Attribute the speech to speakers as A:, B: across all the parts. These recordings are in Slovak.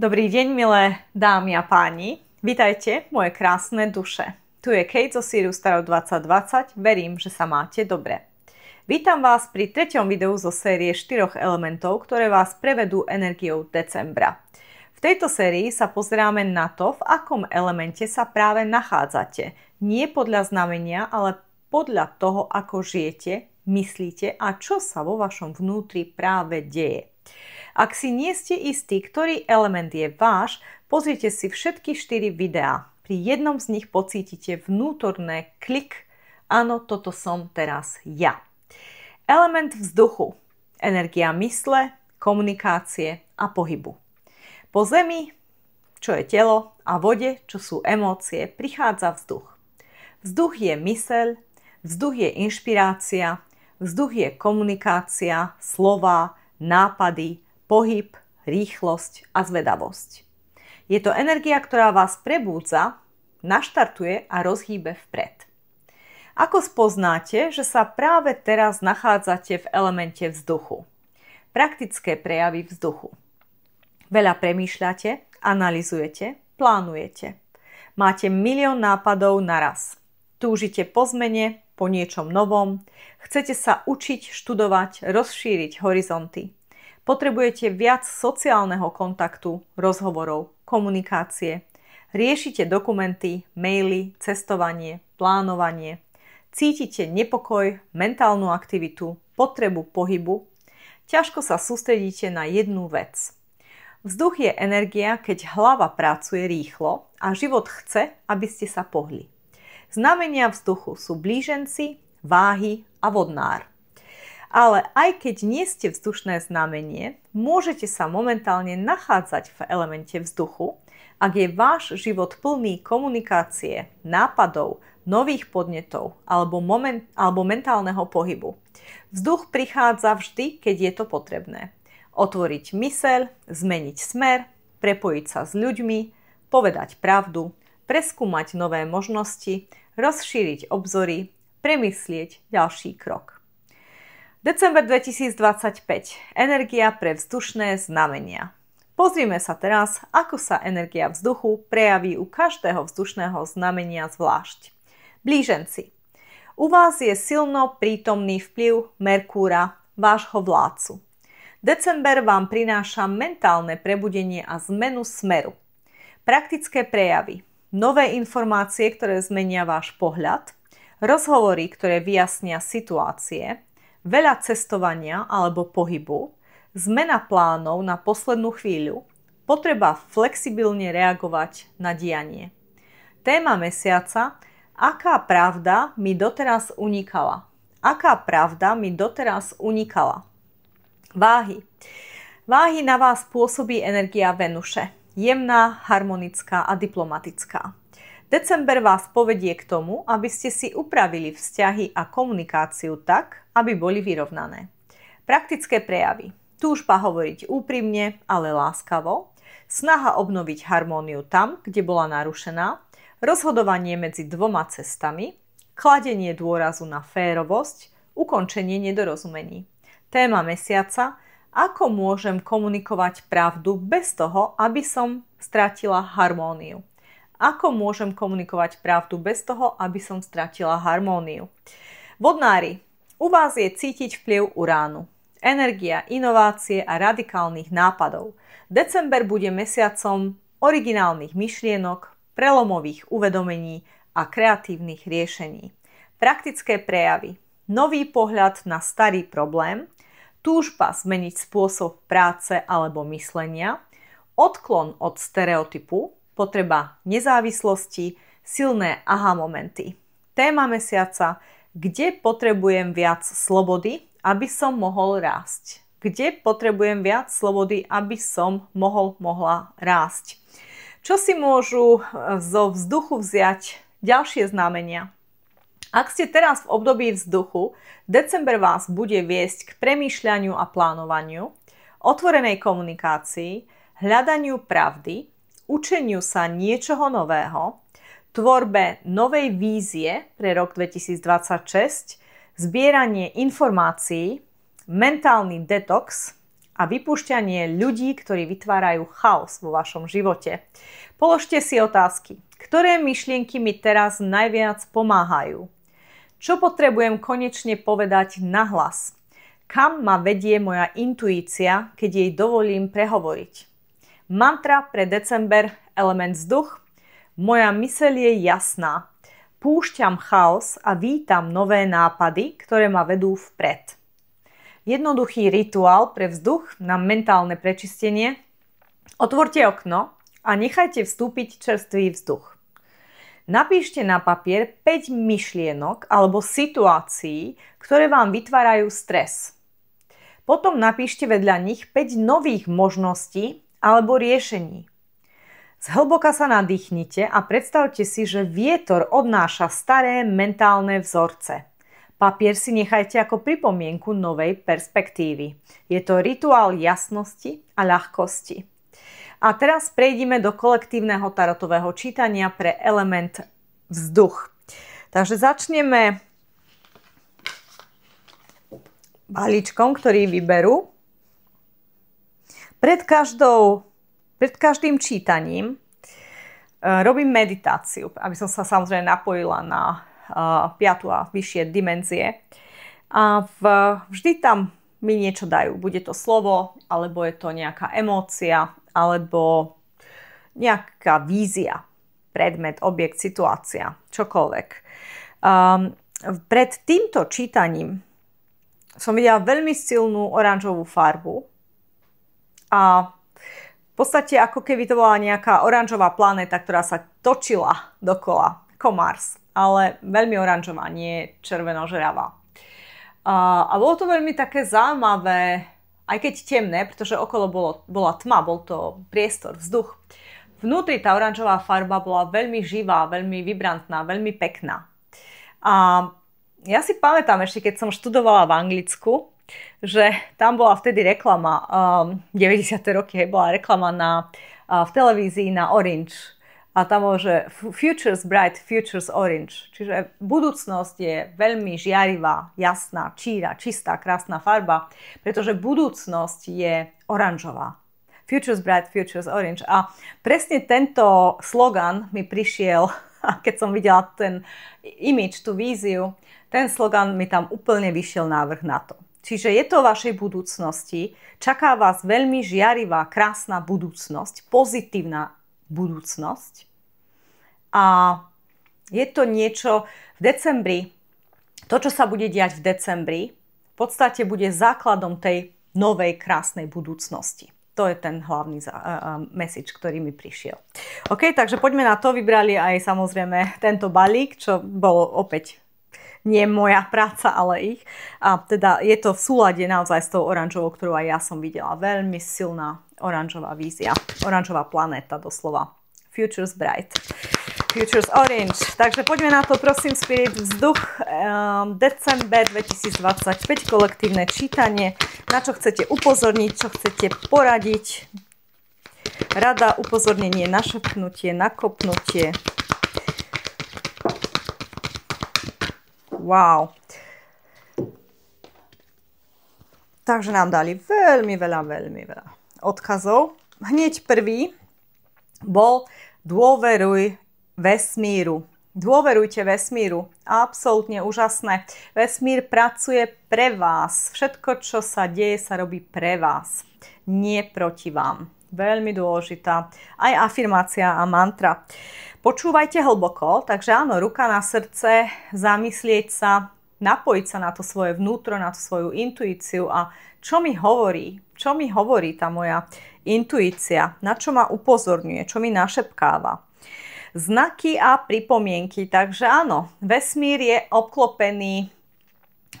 A: Dobrý deň, milé dámy a páni. Vítajte, moje krásne duše. Tu je Kate zo Sirius Tarot 2020. Verím, že sa máte dobre. Vítam vás pri treťom videu zo série 4 elementov, ktoré vás prevedú energiou decembra. V tejto sérii sa pozeráme na to, v akom elemente sa práve nachádzate. Nie podľa znamenia, ale podľa toho, ako žijete, myslíte a čo sa vo vašom vnútri práve deje. Ak si nie ste istí, ktorý element je váš, pozrite si všetky 4 videá. Pri jednom z nich pocítite vnútorné klik. Áno, toto som teraz ja. Element vzduchu. Energia mysle, komunikácie a pohybu. Po zemi, čo je telo, a vode, čo sú emócie, prichádza vzduch. Vzduch je myseľ, vzduch je inšpirácia, vzduch je komunikácia, slová, nápady, pohyb, rýchlosť a zvedavosť. Je to energia, ktorá vás prebúdza, naštartuje a rozhýbe vpred. Ako spoznáte, že sa práve teraz nachádzate v elemente vzduchu? Praktické prejavy vzduchu. Veľa premýšľate, analyzujete, plánujete. Máte milión nápadov naraz. Túžite po zmene, po niečom novom. Chcete sa učiť, študovať, rozšíriť horizonty. Potrebujete viac sociálneho kontaktu, rozhovorov, komunikácie. Riešite dokumenty, maily, cestovanie, plánovanie. Cítite nepokoj, mentálnu aktivitu, potrebu pohybu. Ťažko sa sústredíte na jednu vec. Vzduch je energia, keď hlava pracuje rýchlo a život chce, aby ste sa pohli. Znamenia vzduchu sú blíženci, váhy a vodnár. Ale aj keď nie ste vzdušné znamenie, môžete sa momentálne nachádzať v elemente vzduchu, ak je váš život plný komunikácie, nápadov, nových podnetov alebo mentálneho pohybu. Vzduch prichádza vždy, keď je to potrebné. Otvoriť myseľ, zmeniť smer, prepojiť sa s ľuďmi, povedať pravdu, preskúmať nové možnosti, rozšíriť obzory, premyslieť ďalší krok. December 2025. Energia pre vzdušné znamenia. Pozrime sa teraz, ako sa energia vzduchu prejaví u každého vzdušného znamenia zvlášť. Blíženci. U vás je silno prítomný vplyv Merkúra, vášho vládcu. December vám prináša mentálne prebudenie a zmenu smeru. Praktické prejavy. Nové informácie, ktoré zmenia váš pohľad. Rozhovory, ktoré vyjasnia situácie. Veľa cestovania alebo pohybu, zmena plánov na poslednú chvíľu, potreba flexibilne reagovať na dianie. Téma mesiaca: aká pravda mi doteraz unikala? Aká pravda mi doteraz unikala? Váhy. Váhy na vás pôsobí energia Venuše, jemná, harmonická a diplomatická. December vás povedie k tomu, aby ste si upravili vzťahy a komunikáciu tak, aby boli vyrovnané. Praktické prejavy. Túžba hovoriť úprimne, ale láskavo. Snaha obnoviť harmóniu tam, kde bola narušená. Rozhodovanie medzi dvoma cestami. Kladenie dôrazu na férovosť. Ukončenie nedorozumení. Téma mesiaca: ako môžem komunikovať pravdu bez toho, aby som stratila harmóniu. Ako môžem komunikovať pravdu bez toho, aby som stratila harmóniu. Vodnári. U vás je cítiť vplyv Uránu. Energia, inovácie a radikálnych nápadov. December bude mesiacom originálnych myšlienok, prelomových uvedomení a kreatívnych riešení. Praktické prejavy. Nový pohľad na starý problém. Túžba zmeniť spôsob práce alebo myslenia. Odklon od stereotypu. Potreba nezávislosti, silné aha momenty. Téma mesiaca: kde potrebujem viac slobody, aby som mohol rásť. Kde potrebujem viac slobody, aby som mohla rásť. Čo si môžu zo vzduchu vziať ďalšie znamenia? Ak ste teraz v období vzduchu, december vás bude viesť k premýšľaniu a plánovaniu, otvorenej komunikácii, hľadaniu pravdy, učeniu sa niečoho nového, tvorbe novej vízie pre rok 2026, zbieranie informácií, mentálny detox a vypúšťanie ľudí, ktorí vytvárajú chaos vo vašom živote. Položte si otázky. Ktoré myšlienky mi teraz najviac pomáhajú? Čo potrebujem konečne povedať nahlas? Kam ma vedie moja intuícia, keď jej dovolím prehovoriť? Mantra pre december, element vzduch. Moja myseľ je jasná. Púšťam chaos a vítam nové nápady, ktoré ma vedú vpred. Jednoduchý rituál pre vzduch na mentálne prečistenie. Otvorte okno a nechajte vstúpiť čerstvý vzduch. Napíšte na papier 5 myšlienok alebo situácií, ktoré vám vytvárajú stres. Potom napíšte vedľa nich 5 nových možností alebo riešení. Zhlboka sa nadýchnite a predstavte si, že vietor odnáša staré mentálne vzorce. Papier si nechajte ako pripomienku novej perspektívy. Je to rituál jasnosti a ľahkosti. A teraz prejdime do kolektívneho tarotového čítania pre element vzduch. Takže začneme balíčkom, ktorý vyberú. Pred každým čítaním robím meditáciu, aby som sa samozrejme napojila na 5. a vyššie dimenzie. A vždy tam mi niečo dajú. Bude to slovo, alebo je to nejaká emócia, alebo nejaká vízia, predmet, objekt, situácia, čokoľvek. Pred týmto čítaním som videla veľmi silnú oranžovú farbu a v podstate ako keby to bola nejaká oranžová planéta, ktorá sa točila dokola, ako Mars, ale veľmi oranžová, nie červeno-žeravá. A bolo to veľmi také zaujímavé, aj keď temné, pretože okolo bola tma, bol to priestor, vzduch. Vnútri tá oranžová farba bola veľmi živá, veľmi vibrantná, veľmi pekná. A ja si pamätám ešte, keď som študovala v Anglicku, že tam bola vtedy reklama, 90. roky bola reklama v televízii na Orange. A tam bolo, že Futures bright, futures orange. Čiže budúcnosť je veľmi žiarivá, jasná, číra, čistá, krásna farba, pretože budúcnosť je oranžová. Futures bright, futures orange. A presne tento slogan mi prišiel, keď som videla ten image, tú víziu, ten slogan mi tam úplne vyšiel návrh na to. Čiže je to o vašej budúcnosti, čaká vás veľmi žiarivá, krásna budúcnosť, pozitívna budúcnosť. A je to niečo v decembri, to, čo sa bude diať v decembri, v podstate bude základom tej novej krásnej budúcnosti. To je ten hlavný message, ktorý mi prišiel. OK, takže poďme na to. Vybrali aj samozrejme tento balík, čo bolo opäť nie moja práca, ale ich. A teda je to v súlade naozaj s tou oranžovou, ktorú aj ja som videla. Veľmi silná oranžová vízia. Oranžová planéta doslova. Futures bright. Futures orange. Takže poďme na to, prosím, Spirit, vzduch. December 2025, kolektívne čítanie. Na čo chcete upozorniť, čo chcete poradiť. Rada, upozornenie, našepknutie, nakopnutie. Wow. Takže nám dali veľmi veľa odkazov. Hneď prvý bol dôveruj vesmíru. Dôverujte vesmíru. Absolútne úžasné. Vesmír pracuje pre vás. Všetko, čo sa deje, sa robí pre vás. Nie proti vám. Veľmi dôležitá. Aj afirmácia a mantra. Počúvajte hlboko, takže áno, ruka na srdce, zamyslieť sa, napojiť sa na to svoje vnútro, na tú svoju intuíciu a čo mi hovorí tá moja intuícia, na čo ma upozorňuje, čo mi našepkáva. Znaky a pripomienky, takže áno, vesmír je obklopený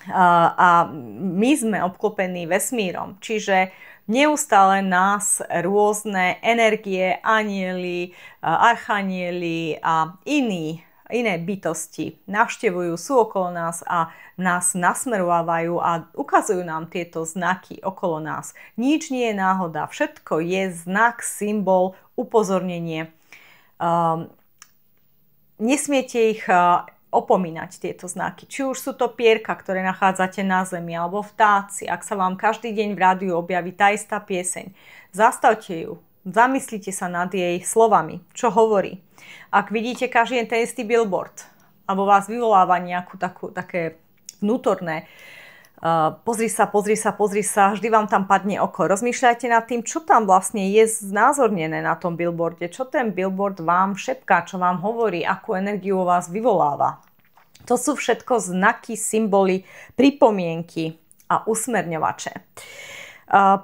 A: a my sme obklopení vesmírom, čiže neustále nás rôzne energie, anjeli, archanieli a iné bytosti navštevujú, sú okolo nás a nás nasmerovávajú a ukazujú nám tieto znaky okolo nás. Nič nie je náhoda, všetko je znak, symbol, upozornenie. Nesmiete ich opomínať tieto znaky. Či už sú to pierka, ktoré nachádzate na zemi, alebo vtáci. Ak sa vám každý deň v rádiu objaví tá istá pieseň, zastavte ju, zamyslite sa nad jej slovami, čo hovorí. Ak vidíte každý deň ten istý billboard, alebo vás vyvoláva nejakú také vnútorné pozri sa, vždy vám tam padne oko. Rozmýšľajte nad tým, čo tam vlastne je znázornené na tom billboarde, čo ten billboard vám šepká, čo vám hovorí, akú energiu o vás vyvoláva. To sú všetko znaky, symboly, pripomienky a usmerňovače.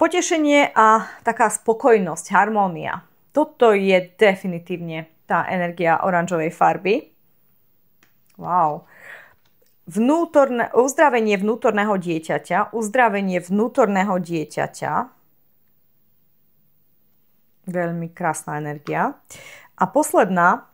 A: Potešenie a taká spokojnosť, harmónia. Toto je definitívne tá energia oranžovej farby. Wow. Uzdravenie vnútorného dieťaťa. Veľmi krásna energia. A posledná,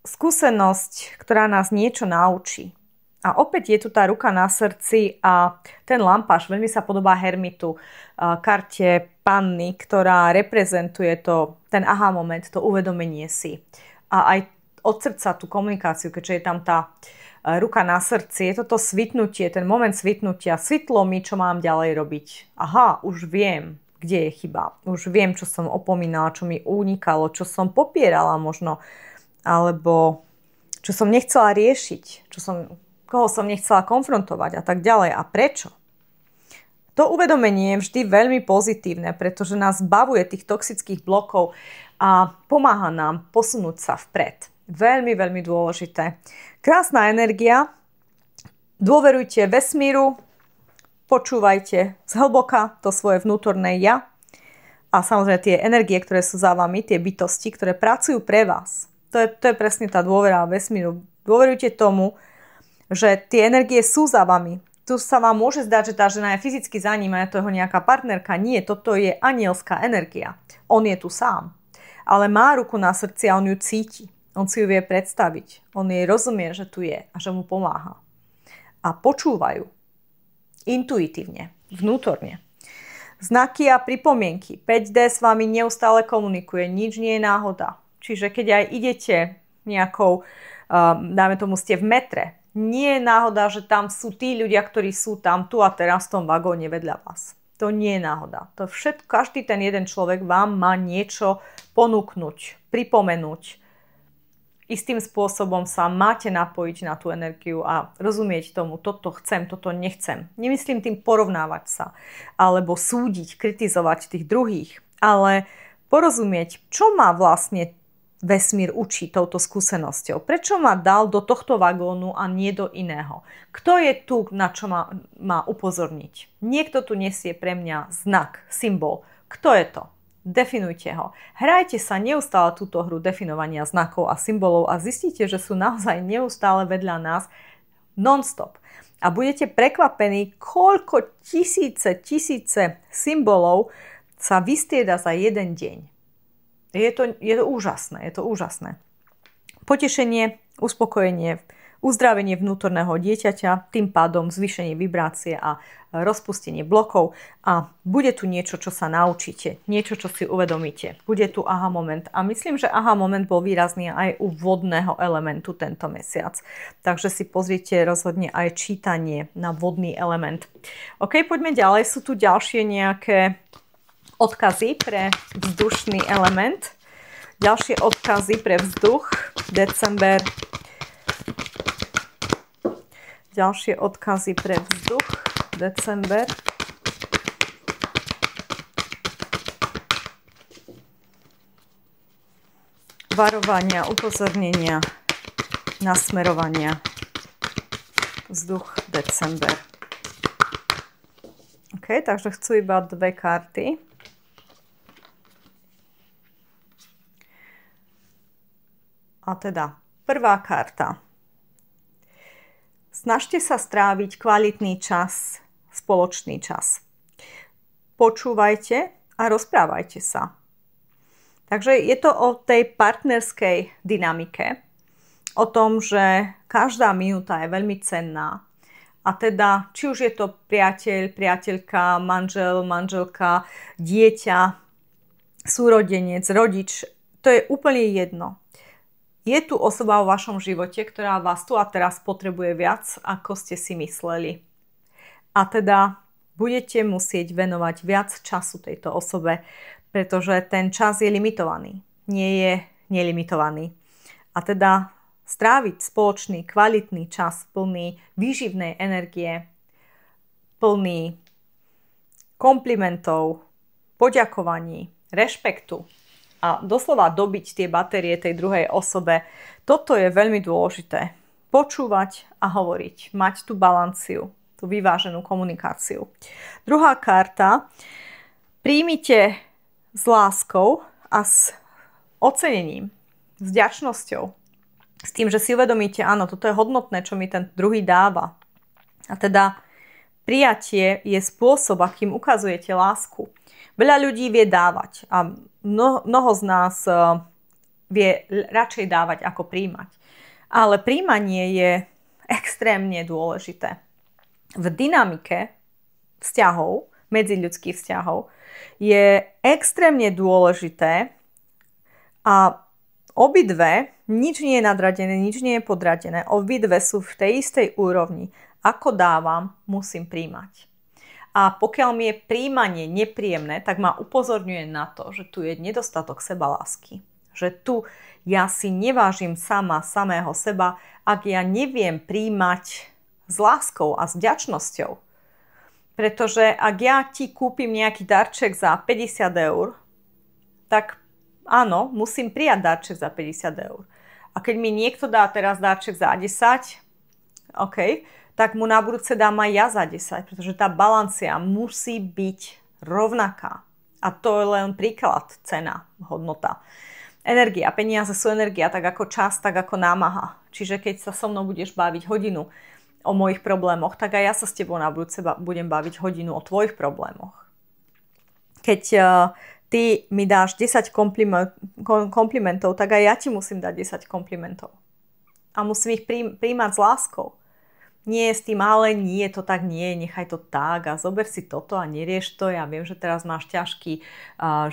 A: skúsenosť, ktorá nás niečo naučí. A opäť je tu tá ruka na srdci a ten lampáš, veľmi sa podobá Hermitu, karte panny, ktorá reprezentuje ten aha moment, to uvedomenie si. A aj od srdca tú komunikáciu, keďže je tam tá ruka na srdci, je toto svitnutie, ten moment svitnutia, svitlo mi, čo mám ďalej robiť. Aha, už viem, kde je chyba. Už viem, čo som opomínala, čo mi unikalo, čo som popierala možno, alebo čo som nechcela riešiť, koho som nechcela konfrontovať a tak ďalej. A prečo? To uvedomenie je vždy veľmi pozitívne, pretože nás zbavuje tých toxických blokov a pomáha nám posunúť sa vpred. Veľmi, veľmi dôležité. Krásna energia. Dôverujte vesmíru, počúvajte zhlboka to svoje vnútorné ja a samozrejme tie energie, ktoré sú za vami, tie bytosti, ktoré pracujú pre vás. To je presne tá dôvera vesmíru. Dôverujte tomu, že tie energie sú za vami. Tu sa vám môže zdať, že tá žena je fyzicky za ním a je to jeho nejaká partnerka. Nie, toto je anielská energia. On je tu sám. Ale má ruku na srdci a on ju cíti. On si ju vie predstaviť. On jej rozumie, že tu je a že mu pomáha. A počúvajú. Intuitívne, vnútorne. Znaky a pripomienky. 5D s vami neustále komunikuje. Nič nie je náhoda. Čiže keď aj idete nejakou, dáme tomu, ste v metre, nie je náhoda, že tam sú tí ľudia, ktorí sú tam tu a teraz v tom vagóne vedľa vás. To nie je náhoda. To všetko, každý ten jeden človek vám má niečo ponúknuť, pripomenúť. Istým spôsobom sa máte napojiť na tú energiu a rozumieť tomu, toto chcem, toto nechcem. Nemyslím tým porovnávať sa, alebo súdiť, kritizovať tých druhých, ale porozumieť, čo má vlastne vesmír učí touto skúsenosťou. Prečo ma dal do tohto vagónu a nie do iného? Kto je tu, na čo má upozorniť? Niekto tu nesie pre mňa znak, symbol. Kto je to? Definujte ho. Hrajte sa neustále túto hru definovania znakov a symbolov a zistíte, že sú naozaj neustále vedľa nás non-stop. A budete prekvapení, koľko tisíce symbolov sa vystrieda za jeden deň. Je to úžasné. Potešenie, uspokojenie, uzdravenie vnútorného dieťaťa, tým pádom zvýšenie vibrácie a rozpustenie blokov a bude tu niečo, čo sa naučíte, niečo, čo si uvedomíte. Bude tu aha moment a myslím, že aha moment bol výrazný aj u vodného elementu tento mesiac. Takže si pozrite rozhodne aj čítanie na vodný element. OK, poďme ďalej. Sú tu ďalšie nejaké odkazy pre vzdušný element. Ďalšie odkazy pre vzduch, december. Ďalšie odkazy pre vzduch, december. Varovania, upozornenia, nasmerovania. Vzduch, december. OK, takže chcú iba dve karty. A teda, prvá karta. Snažte sa stráviť kvalitný čas, spoločný čas. Počúvajte a rozprávajte sa. Takže je to o tej partnerskej dynamike, o tom, že každá minúta je veľmi cenná. A teda, či už je to priateľ, priateľka, manžel, manželka, dieťa, súrodenec, rodič, to je úplne jedno. Je tu osoba vo vašom živote, ktorá vás tu a teraz potrebuje viac, ako ste si mysleli. A teda budete musieť venovať viac času tejto osobe, pretože ten čas je limitovaný. Nie je nelimitovaný. A teda stráviť spoločný, kvalitný čas plný výživnej energie, plný komplimentov, poďakovaní, rešpektu a doslova dobiť tie batérie tej druhej osobe. Toto je veľmi dôležité. Počúvať a hovoriť. Mať tú balanciu, tú vyváženú komunikáciu. Druhá karta. Príjmite s láskou a s ocenením, s vďačnosťou. S tým, že si uvedomíte, áno, toto je hodnotné, čo mi ten druhý dáva. A teda prijatie je spôsob, akým ukazujete lásku. Veľa ľudí vie dávať a mnoho z nás vie radšej dávať ako príjmať. Ale príjmanie je extrémne dôležité. V dynamike vzťahov, medziľudských vzťahov, je extrémne dôležité a obidve, nič nie je nadradené, nič nie je podradené, obidve sú v tej istej úrovni. Ako dávam, musím príjmať. A pokiaľ mi je príjmanie nepríjemné, tak ma upozorňuje na to, že tu je nedostatok sebalásky. Že tu ja si nevážim samého seba, ak ja neviem príjmať s láskou a s vďačnosťou. Pretože ak ja ti kúpim nejaký darček za 50 eur, tak áno, musím prijať darček za 50 eur. A keď mi niekto dá teraz darček za 10, OK, tak mu na budúce dám aj ja za 10, pretože tá balancia musí byť rovnaká. A to je len príklad, cena, hodnota. Energia, peniaze sú energia, tak ako čas, tak ako námaha. Čiže keď sa so mnou budeš baviť hodinu o mojich problémoch, tak aj ja sa s tebou na budúce budem baviť hodinu o tvojich problémoch. Keď ty mi dáš 10 komplimentov, tak aj ja ti musím dať 10 komplimentov. A musím ich príjmať s láskou. Nie s tým, ale nie, to tak nie, nechaj to tak a zober si toto a nerieš to. Ja viem, že teraz máš ťažký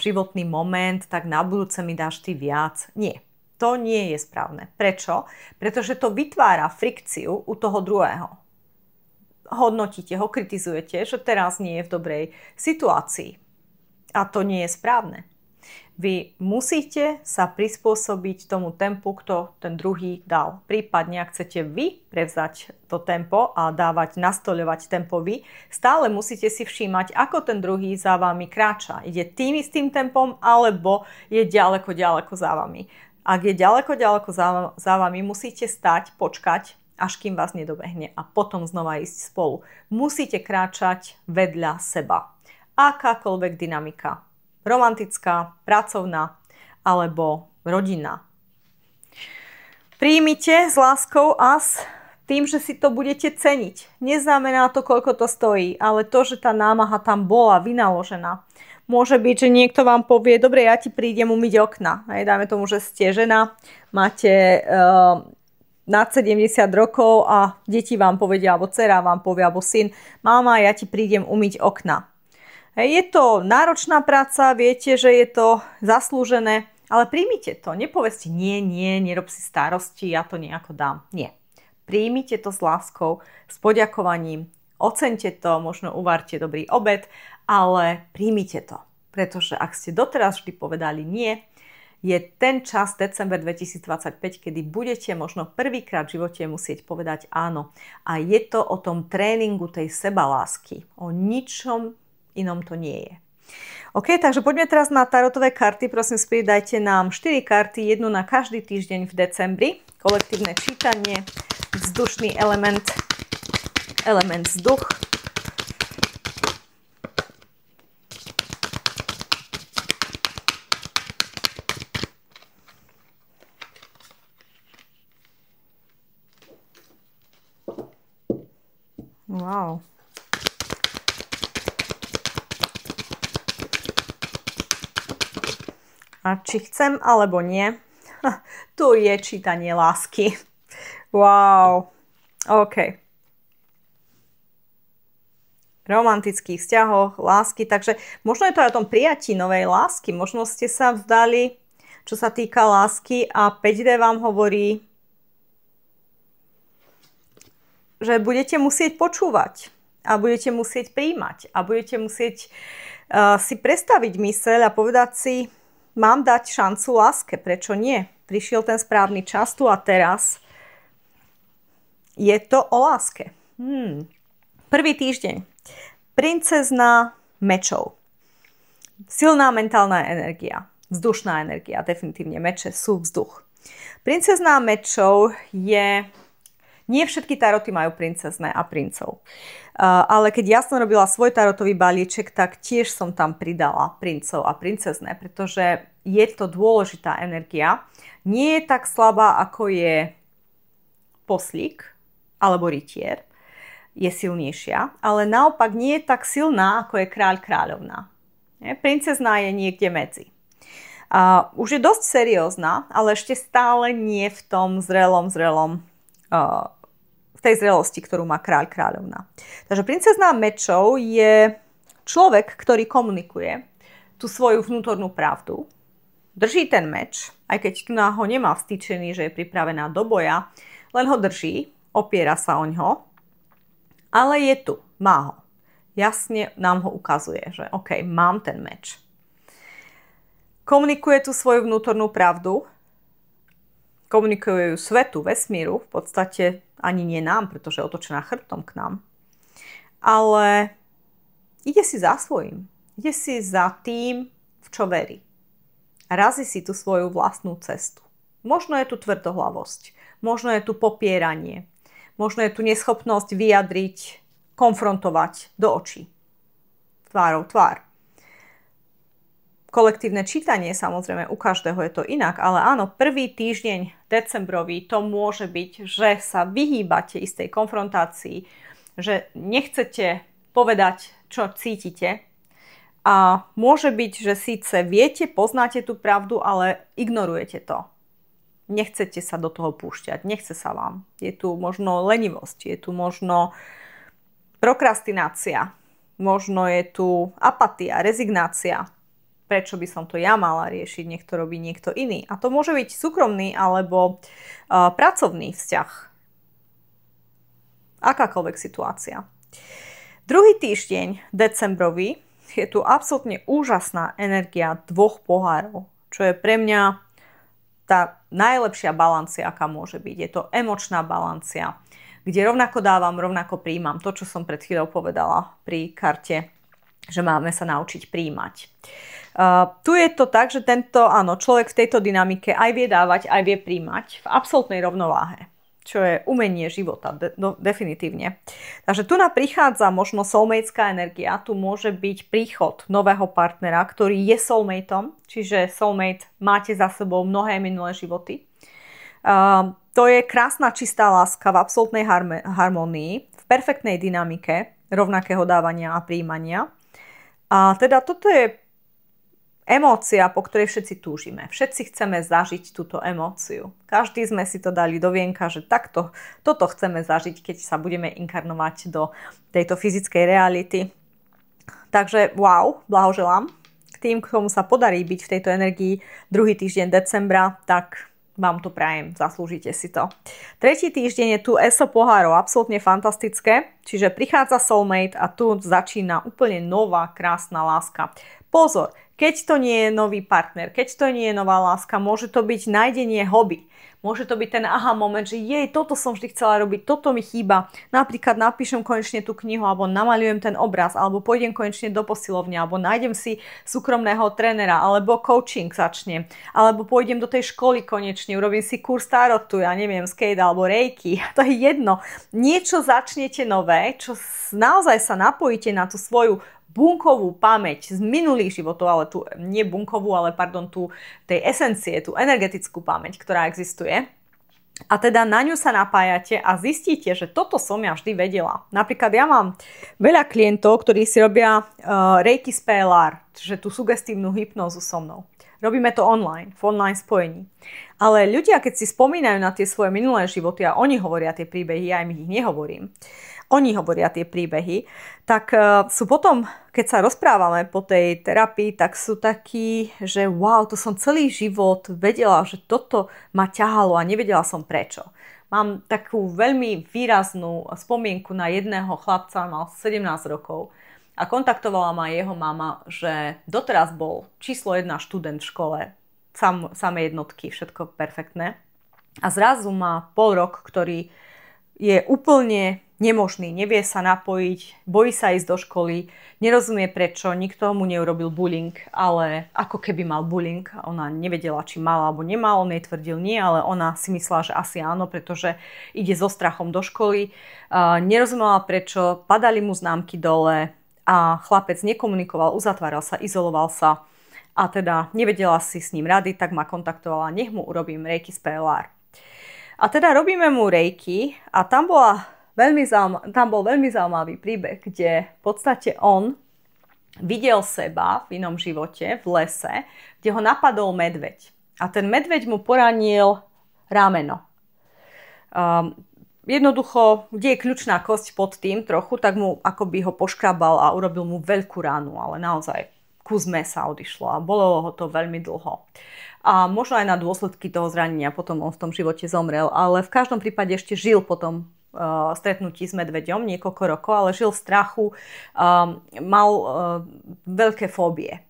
A: životný moment, tak na budúce mi dáš ty viac. Nie, to nie je správne. Prečo? Pretože to vytvára frikciu u toho druhého. Hodnotíte ho, kritizujete, že teraz nie je v dobrej situácii. A to nie je správne. Vy musíte sa prispôsobiť tomu tempu, kto ten druhý dal. Prípadne, ak chcete vy prevzať to tempo a nastoľovať tempo vy, stále musíte si všímať, ako ten druhý za vami kráča. Ide tým istým tempom, alebo je ďaleko za vami. Ak je ďaleko za vami, musíte stať, počkať, až kým vás nedobehne a potom znova ísť spolu. Musíte kráčať vedľa seba. Akákoľvek dynamika. Romantická, pracovná alebo rodinná. Príjmite s láskou a s tým, že si to budete ceniť. Neznamená to, koľko to stojí, ale to, že tá námaha tam bola vynaložená. Môže byť, že niekto vám povie, dobre, ja ti prídem umyť okna. Hej, dajme tomu, že ste žena, máte nad 70 rokov a deti vám povedia, alebo dcera vám povie, alebo syn, mama, ja ti prídem umyť okna. Je to náročná práca, viete, že je to zaslúžené, ale príjmite to. Nepovedzte, nie, nerob si starosti, ja to nejako dám. Nie. Príjmite to s láskou, s poďakovaním, oceňte to, možno uvarte dobrý obed, ale príjmite to. Pretože ak ste doteraz vždy povedali nie, je ten čas december 2025, kedy budete možno prvýkrát v živote musieť povedať áno. A je to o tom tréningu tej sebalásky. O ničom inom to nie je. OK, takže poďme teraz na tarotové karty. Prosím, Spirit, dajte nám 4 karty, jednu na každý týždeň v decembri. Kolektívne čítanie, vzdušný element vzduch. Wow. A či chcem alebo nie, tu je čítanie lásky. Wow. OK. Romantických vzťahoch, lásky, takže možno je to aj o tom prijatí novej lásky. Možno ste sa vzdali, čo sa týka lásky, a 5D vám hovorí, že budete musieť počúvať a budete musieť príjmať a budete musieť si prestaviť myseľ a povedať si, mám dať šancu láske, prečo nie? Prišiel ten správny čas tu a teraz. Je to o láske. Prvý týždeň. Princezna mečov. Silná mentálna energia. Vzdušná energia. Definitívne meče sú vzduch. Princezna mečov je... Nie všetky taroty majú princezné a princov. Ale keď ja som robila svoj tarotový balíček, tak tiež som tam pridala princov a princezné, pretože je to dôležitá energia. Nie je tak slabá, ako je poslík alebo rytier. Je silnejšia, ale naopak nie je tak silná, ako je kráľ, kráľovná. Princezná je niekde medzi. Už je dosť seriózna, ale ešte stále nie v tom zrelom v tej zrelosti, ktorú má kráľ, kráľovna. Takže princezná mečov je človek, ktorý komunikuje tú svoju vnútornú pravdu, drží ten meč, aj keď tu ho nemá vstýčený, že je pripravená do boja, len ho drží, opiera sa o ňo, ale je tu, má ho. Jasne nám ho ukazuje, že OK, mám ten meč. Komunikuje tú svoju vnútornú pravdu, komunikuje ju svetu, vesmíru, v podstate ani nie nám, pretože je otočená chrbtom k nám. Ale ide si za svojím. Ide si za tým, v čo verí. Razí si tú svoju vlastnú cestu. Možno je tu tvrdohlavosť, možno je tu popieranie, možno je tu neschopnosť vyjadriť, konfrontovať do očí. Tvárou tvár. Kolektívne čítanie, samozrejme, u každého je to inak, ale áno, prvý týždeň decembrový to môže byť, že sa vyhýbate istej konfrontácii, že nechcete povedať, čo cítite. A môže byť, že síce viete, poznáte tú pravdu, ale ignorujete to. Nechcete sa do toho púšťať, nechce sa vám. Je tu možno lenivosť, je tu možno prokrastinácia, možno je tu apatia, rezignácia. Prečo by som to ja mala riešiť, nech to robí niekto iný. A to môže byť súkromný alebo pracovný vzťah. Akákoľvek situácia. Druhý týždeň decembrový je tu absolútne úžasná energia 2 pohárov, čo je pre mňa tá najlepšia balancia, aká môže byť. Je to emočná balancia, kde rovnako dávam, rovnako príjmam. To, čo som pred chvíľou povedala pri karte, že máme sa naučiť príjmať. Tu je to tak, že človek v tejto dynamike aj vie dávať, aj vie príjmať v absolútnej rovnováhe, čo je umenie života, definitívne. Takže tu prichádza možno soulmateská energia, tu môže byť príchod nového partnera, ktorý je soulmateom, čiže soulmate máte za sebou mnohé minulé životy. To je krásna čistá láska v absolútnej harmonii, v perfektnej dynamike rovnakého dávania a príjmania. A teda toto je emócia, po ktorej všetci túžime. Všetci chceme zažiť túto emóciu. Každý sme si to dali do vienka, že toto chceme zažiť, keď sa budeme inkarnovať do tejto fyzickej reality. Takže wow, blahoželám k tým, komu sa podarí byť v tejto energii druhý týždeň decembra, tak vám to prajem, zaslúžite si to. Tretí týždeň je tu ESO pohárov, absolútne fantastické, čiže prichádza soulmate a tu začína úplne nová, krásna láska. Pozor, keď to nie je nový partner, keď to nie je nová láska, môže to byť nájdenie hobby. Môže to byť ten aha moment, že toto som vždy chcela robiť, toto mi chýba. Napríklad napíšem konečne tú knihu, alebo namalujem ten obraz, alebo pôjdem konečne do posilovne, alebo nájdem si súkromného trénera, alebo coaching začnem, alebo pôjdem do tej školy konečne, urobím si kurz tarotu, ja neviem, skate alebo reiki. To je jedno. Niečo začnete nové, čo naozaj sa napojíte na tú svoju bunkovú pamäť z minulých životov, ale tu nie bunkovú, ale tu tej esencie, tú energetickú pamäť, ktorá existuje. A teda na ňu sa napájate a zistíte, že toto som ja vždy vedela. Napríklad ja mám veľa klientov, ktorí si robia Reiki z PLR, čiže tú sugestívnu hypnózu so mnou. Robíme to online, v online spojení. Ale ľudia, keď si spomínajú na tie svoje minulé životy a oni hovoria tie príbehy, ja im ich nehovorím, oni hovoria tie príbehy, tak sú potom, keď sa rozprávame po tej terapii, tak sú takí, že wow, to som celý život vedela, že toto ma ťahalo a nevedela som prečo. Mám takú veľmi výraznú spomienku na jedného chlapca, mal 17 rokov a kontaktovala ma jeho mama, že doteraz bol číslo 1 študent v škole, samé jednotky, všetko perfektné. A zrazu má pol rok, ktorý je úplne nemožný, nevie sa napojiť, bojí sa ísť do školy, nerozumie prečo, nikto mu neurobil bullying, ale ako keby mal bullying, ona nevedela, či mal alebo nemal, on jej tvrdil nie, ale ona si myslela, že asi áno, pretože ide so strachom do školy, nerozumela prečo, padali mu známky dole a chlapec nekomunikoval, uzatváral sa, izoloval sa a teda nevedela si s ním rady, tak ma kontaktovala, nech mu urobím reiki z PLR. A teda robíme mu reiki a tam bol veľmi zaujímavý príbeh, kde v podstate on videl seba v inom živote, v lese, kde ho napadol medveď. A ten medveď mu poranil rameno. Jednoducho, kde je kľúčná kosť pod tým trochu, tak mu akoby ho poškrabal a urobil mu veľkú ránu, ale naozaj kus mäsa odišlo a bolelo ho to veľmi dlho. A možno aj na dôsledky toho zranenia potom on v tom živote zomrel, ale v každom prípade ešte žil potom stretnutí s medveďom niekoľko rokov, ale žil v strachu, mal veľké fóbie.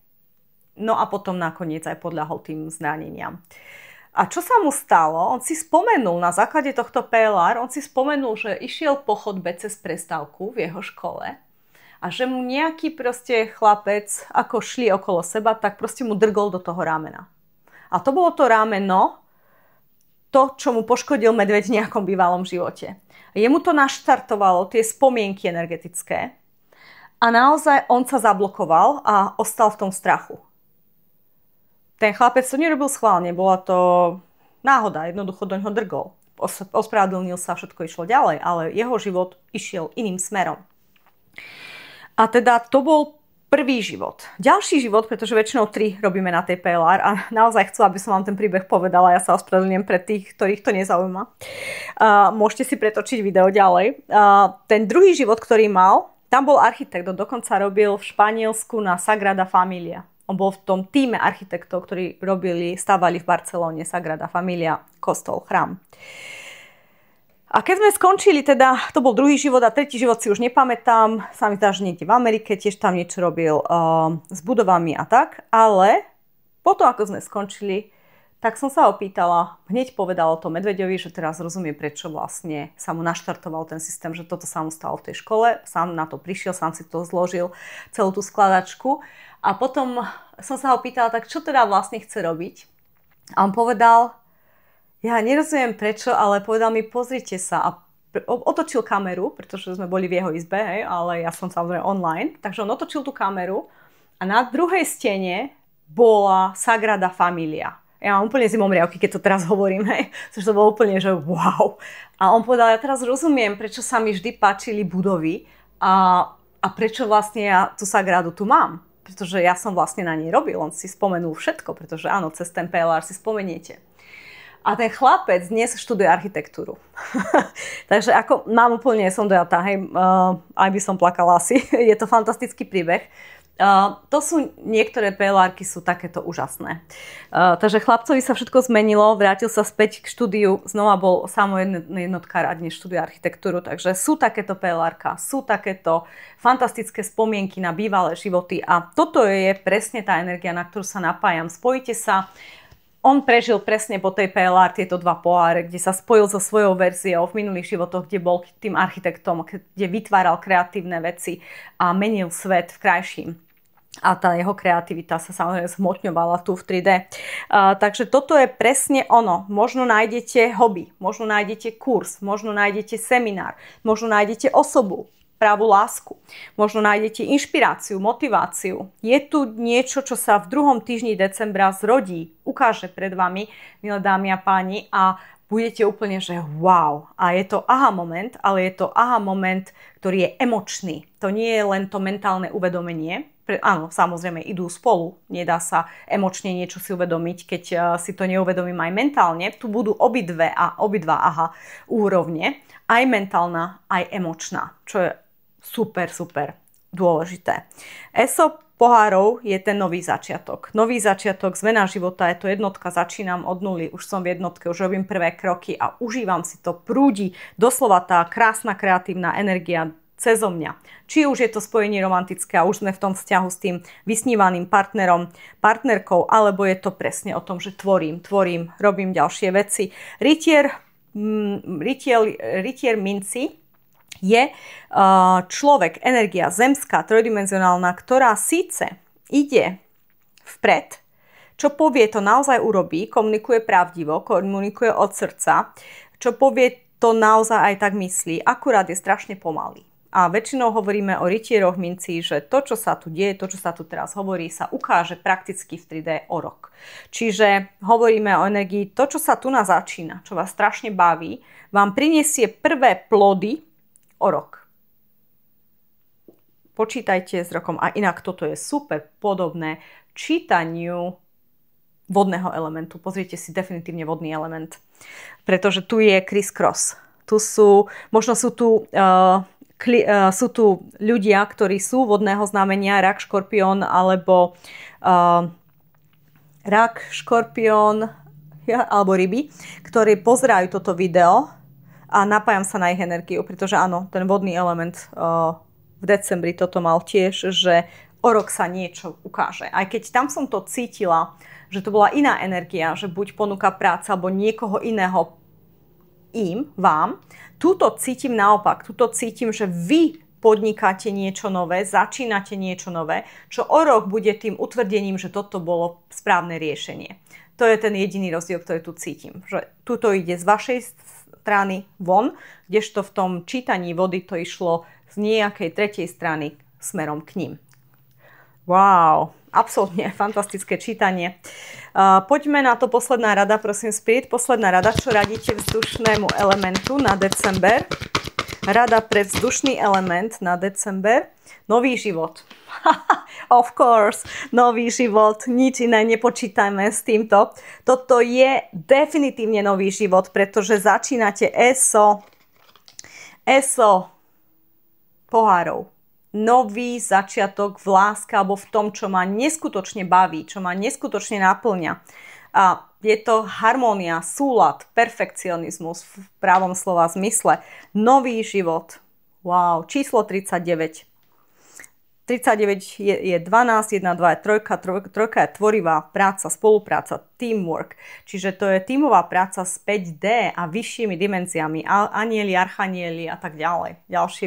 A: No a potom nakoniec aj podľahol tým zraneniam. A čo sa mu stalo? On si spomenul na základe tohto PLR, on si spomenul, že išiel po chodbe cez prestávku v jeho škole a že mu nejaký proste chlapec, ako šli okolo seba, tak proste mu drgol do toho ramena. A to bolo to rameno, to, čo mu poškodil medveď v nejakom bývalom živote. Jemu to naštartovalo, tie spomienky energetické. A naozaj on sa zablokoval a ostal v tom strachu. Ten chlapec to nerobil schválne, bola to náhoda, jednoducho doňho drgol. Ospravedlnil sa, všetko išlo ďalej, ale jeho život išiel iným smerom. A teda to bol prvý život. Ďalší život, pretože väčšinou 3 robíme na tej PLR a naozaj chcela, aby som vám ten príbeh povedala, ja sa ospravedlňujem pre tých, ktorých to nezaujíma. Môžete si pretočiť video ďalej. Ten druhý život, ktorý mal, tam bol architekt, dokonca robil v Španielsku na Sagrada Familia. On bol v tom tíme architektov, ktorí stavali v Barcelóne Sagrada Familia, kostol, chrám. A keď sme skončili, teda to bol druhý život a tretí život si už nepamätám, sa mi zdá, že niekde v Amerike, tiež tam niečo robil s budovami a tak, ale potom ako sme skončili, tak som sa opýtala, hneď povedala to medveďovi, že teraz rozumie, prečo vlastne sa mu naštartoval ten systém, že toto sa mu stalo v tej škole, sám na to prišiel, sám si to zložil, celú tú skladačku a potom som sa ho pýtala, tak čo teda vlastne chce robiť? A on povedal, ja nerozumiem prečo, ale povedal mi, pozrite sa a otočil kameru, pretože sme boli v jeho izbe, hej, ale ja som samozrejme online, takže on otočil tú kameru a na druhej stene bola Sagrada Familia. Ja mám úplne zimomriavky, keď to teraz hovorím, hej, pretože to bolo úplne, že wow. A on povedal, ja teraz rozumiem, prečo sa mi vždy páčili budovy a prečo vlastne ja tú Sagradu tu mám. Pretože ja som vlastne na nej robil, on si spomenul všetko, pretože áno, cez ten PLR si spomeniete. A ten chlapec dnes študuje architektúru. Takže ako mám úplne, som dojatá, hej, aj by som plakala asi. Je to fantastický príbeh. To sú, niektoré PLR-ky sú takéto úžasné. Takže chlapcovi sa všetko zmenilo, vrátil sa späť k štúdiu, znova bol samojednotkár a dnes študuje architektúru. Takže sú takéto PLR-ka, sú takéto fantastické spomienky na bývalé životy a toto je presne tá energia, na ktorú sa napájam. Spojite sa. On prežil presne po tej PLR tieto 2 poháre, kde sa spojil so svojou verziou v minulých životoch, kde bol tým architektom, kde vytváral kreatívne veci a menil svet v krajším. A tá jeho kreativita sa samozrejme zhmotňovala tu v 3D. Takže toto je presne ono. Možno nájdete hobby, možno nájdete kurz, možno nájdete seminár, možno nájdete osobu, pravú lásku. Možno nájdete inšpiráciu, motiváciu. Je tu niečo, čo sa v 2. týždni decembra zrodí, ukáže pred vami, milé dámy a páni, a budete úplne, že wow. A je to aha moment, ale je to aha moment, ktorý je emočný. To nie je len to mentálne uvedomenie, áno, samozrejme idú spolu, nedá sa emočne niečo si uvedomiť, keď si to neuvedomím aj mentálne. Tu budú obidva úrovne, aj mentálna, aj emočná, čo je super dôležité. ESO pohárov je ten nový začiatok. Nový začiatok, zmena života, je to jednotka, začínam od nuly, už som v jednotke, už robím prvé kroky a užívam si to, prúdi doslova tá krásna kreatívna energia cezo mňa. Či už je to spojenie romantické a už sme v tom vzťahu s tým vysnívaným partnerom, partnerkou, alebo je to presne o tom, že tvorím, robím ďalšie veci. Rytier minci je človek, energia zemská, trojdimenzionálna, ktorá síce ide vpred, čo povie, to naozaj urobí, komunikuje pravdivo, komunikuje od srdca, čo povie, to naozaj aj tak myslí, akurát je strašne pomalý. A väčšinou hovoríme o rytieroch mincí, že to, čo sa tu deje, to, čo sa tu teraz hovorí, sa ukáže prakticky v 3D o rok. Čiže hovoríme o energii, to, čo sa tu na začína, čo vás strašne baví, vám prinesie prvé plody o rok. Počítajte s rokom. A inak toto je super podobné čítaniu vodného elementu. Pozrite si definitívne vodný element. Pretože tu je criss-cross. Možno sú tu ľudia, ktorí sú vodného znamenia, rak, škorpión, alebo rak, škorpión alebo ryby, ktorí pozerajú toto video a napájam sa na ich energiu, pretože áno, ten vodný element v decembri toto mal tiež, že o rok sa niečo ukáže. Aj keď tam som to cítila, že to bola iná energia, že buď ponúka práca alebo niekoho iného vám, túto cítim naopak, túto cítim, že vy podnikáte niečo nové, začínate niečo nové, čo o rok bude tým utvrdením, že toto bolo správne riešenie. To je ten jediný rozdiel, ktorý tu cítim. Že tuto ide z vašej strany von, kdežto v tom čítaní vody to išlo z nejakej tretej strany smerom k ním. Wow, absolútne fantastické čítanie. Poďme na to posledná rada, prosím, Spirit. Posledná rada, čo radíte vzdušnému elementu na december. Rada pre vzdušný element na december. Nový život. Of course, nový život. Nič iné nepočítajme s týmto. Toto je definitívne nový život, pretože začínate ESO pohárov. Nový začiatok v láske alebo v tom, čo ma neskutočne baví, čo ma neskutočne naplňa. A je to harmónia, súlad, perfekcionizmus v pravom slova zmysle. Nový život. Wow, číslo 39. 39 je 12, 1, 2 je 3, 3 je tvorivá práca, spolupráca, teamwork. Čiže to je tímová práca s 5D a vyššími dimenziami, anieli, archanieli a tak ďalej. Ďalší,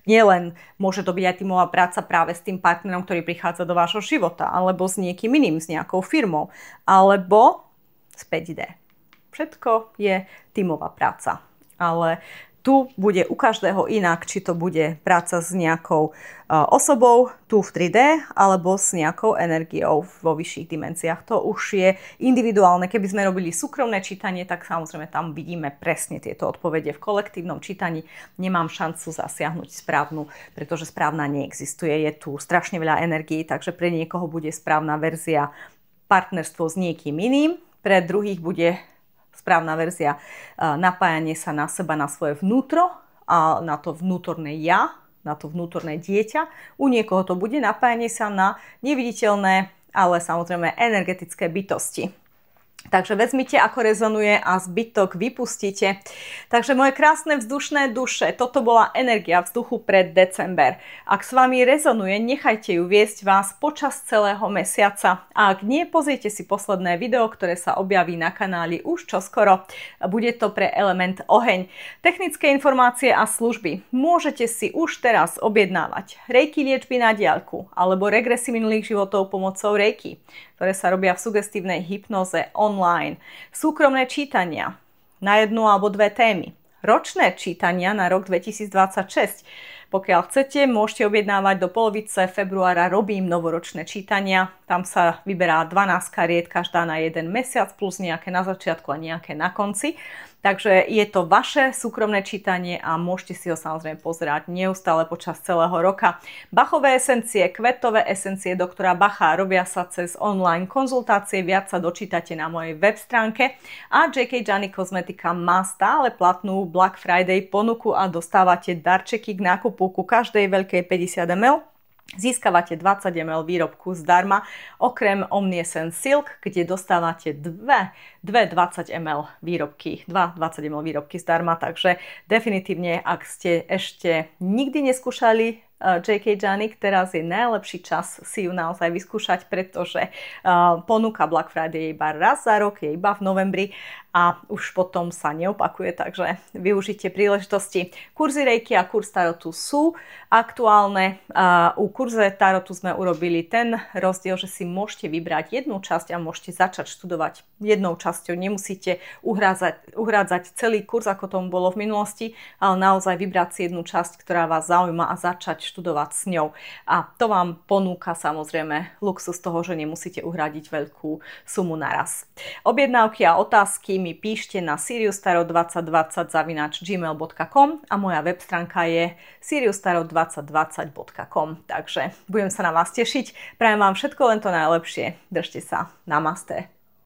A: nielen môže to byť aj tímová práca práve s tým partnerom, ktorý prichádza do vášho života, alebo s niekým iným, s nejakou firmou, alebo s 5D. Všetko je tímová práca, ale tu bude u každého inak, či to bude práca s nejakou osobou tu v 3D alebo s nejakou energiou vo vyšších dimenziách. To už je individuálne. Keby sme robili súkromné čítanie, tak samozrejme tam vidíme presne tieto odpovede. V kolektívnom čítaní nemám šancu zasiahnuť správnu, pretože správna neexistuje. Je tu strašne veľa energií, takže pre niekoho bude správna verzia partnerstvo s niekým iným, pre druhých bude správna verzia napájanie sa na seba, na svoje vnútro a na to vnútorné ja, na to vnútorné dieťa. U niekoho to bude napájanie sa na neviditeľné, ale samozrejme energetické bytosti. Takže vezmite, ako rezonuje a zbytok vypustíte. Takže moje krásne vzdušné duše, toto bola energia vzduchu pre december. Ak s vami rezonuje, nechajte ju viesť vás počas celého mesiaca. A ak nie, pozrite si posledné video, ktoré sa objaví na kanáli už čoskoro. Bude to pre element oheň. Technické informácie a služby. Môžete si už teraz objednávať reiki liečby na diaľku alebo regresy minulých životov pomocou reiki, ktoré sa robia v sugestívnej hypnoze online. Súkromné čítania na jednu alebo dve témy. Ročné čítania na rok 2026. Pokiaľ chcete, môžete objednávať do polovice februára, robím novoročné čítania. Tam sa vyberá 12 kariet, každá na jeden mesiac, plus nejaké na začiatku a nejaké na konci. Takže je to vaše súkromné čítanie a môžete si ho samozrejme pozerať neustále počas celého roka. Bachové esencie, kvetové esencie doktora Bacha robia sa cez online konzultácie, viac sa dočítate na mojej web stránke a JK Gianni Cosmetica má stále platnú Black Friday ponuku a dostávate darčeky k nákupu ku každej veľkej 50 ml. Získavate 20 ml výrobku zdarma, okrem Omniessence Silk, kde dostávate dve 20 ml výrobky zdarma, takže definitívne, ak ste ešte nikdy neskúšali JK Gianni, teraz je najlepší čas si ju naozaj vyskúšať, pretože ponuka Black Friday je iba raz za rok, je iba v novembri a už potom sa neopakuje, takže využite príležitosti. Kurzy Reiki a kurz Tarotu sú aktuálne. U kurze Tarotu sme urobili ten rozdiel, že si môžete vybrať jednu časť a môžete začať študovať jednou časťou. Nemusíte uhrádzať celý kurz, ako tomu bolo v minulosti, ale naozaj vybrať si jednu časť, ktorá vás zaujíma a začať študovať s ňou. A to vám ponúka samozrejme luxus toho, že nemusíte uhradiť veľkú sumu naraz. Objednávky a otázky mi píšte na siriustarot2020@gmail.com a moja web stránka je siriustarot2020.com. Takže budem sa na vás tešiť. Prajem vám všetko len to najlepšie. Držte sa. Namaste.